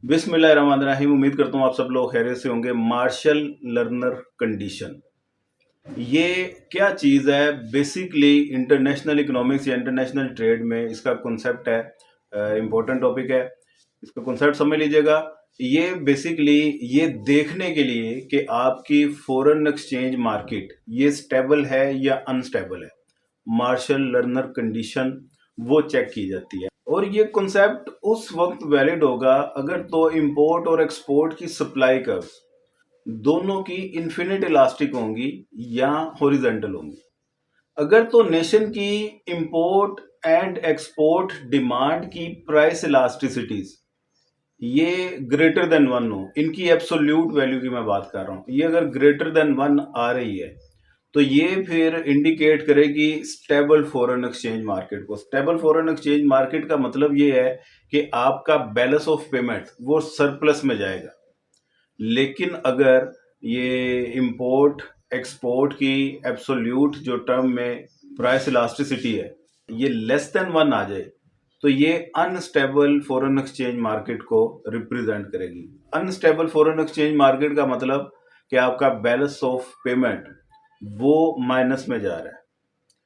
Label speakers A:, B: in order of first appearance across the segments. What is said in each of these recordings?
A: बिस्मिल्लाहिर्रहमानिर्रहीम। उम्मीद करता हूँ आप सब लोग खैरियत से होंगे। मार्शल लर्नर कंडीशन, ये क्या चीज़ है? बेसिकली इंटरनेशनल इकोनॉमिक्स या इंटरनेशनल ट्रेड में इसका कॉन्सेप्ट है, इम्पोर्टेंट टॉपिक है। इसका कॉन्सेप्ट समझ लीजिएगा। ये बेसिकली ये देखने के लिए कि आपकी फॉरेन एक्सचेंज मार्केट ये स्टेबल है या अनस्टेबल है, मार्शल लर्नर कंडीशन वो चेक की जाती है। और ये कॉन्सेप्ट उस वक्त वैलिड होगा अगर तो इंपोर्ट और एक्सपोर्ट की सप्लाई कर्व्स दोनों की इन्फिनिट इलास्टिक होंगी या हॉरिजेंटल होंगी। अगर तो नेशन की इंपोर्ट एंड एक्सपोर्ट डिमांड की प्राइस इलास्टिसिटीज ये ग्रेटर देन वन हो, इनकी एब्सोल्यूट वैल्यू की मैं बात कर रहा हूं, ये अगर ग्रेटर देन वन आ रही है तो ये फिर इंडिकेट करेगी स्टेबल फॉरेन एक्सचेंज मार्केट को। स्टेबल फॉरेन एक्सचेंज मार्केट का मतलब ये है कि आपका बैलेंस ऑफ पेमेंट वो सरप्लस में जाएगा। लेकिन अगर ये इंपोर्ट एक्सपोर्ट की एब्सोल्यूट जो टर्म में प्राइस इलास्टिसिटी है ये लेस देन वन आ जाए तो ये अनस्टेबल फॉरेन एक्सचेंज मार्केट को रिप्रेजेंट करेगी। अनस्टेबल फॉरेन एक्सचेंज मार्केट का मतलब कि आपका बैलेंस ऑफ पेमेंट वो माइनस में जा रहा है,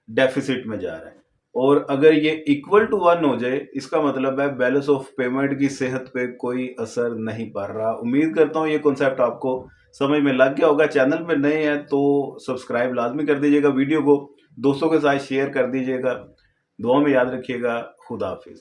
A: डेफिसिट में जा रहा है। और अगर ये इक्वल टू वन हो जाए इसका मतलब है बैलेंस ऑफ पेमेंट की सेहत पे कोई असर नहीं पड़ रहा। उम्मीद करता हूँ ये कॉन्सेप्ट आपको समझ में लग गया होगा। चैनल पे नए हैं तो सब्सक्राइब लाजमी कर दीजिएगा, वीडियो को दोस्तों के साथ शेयर कर दीजिएगा। दुआ में याद रखिएगा। खुदा हाफिज।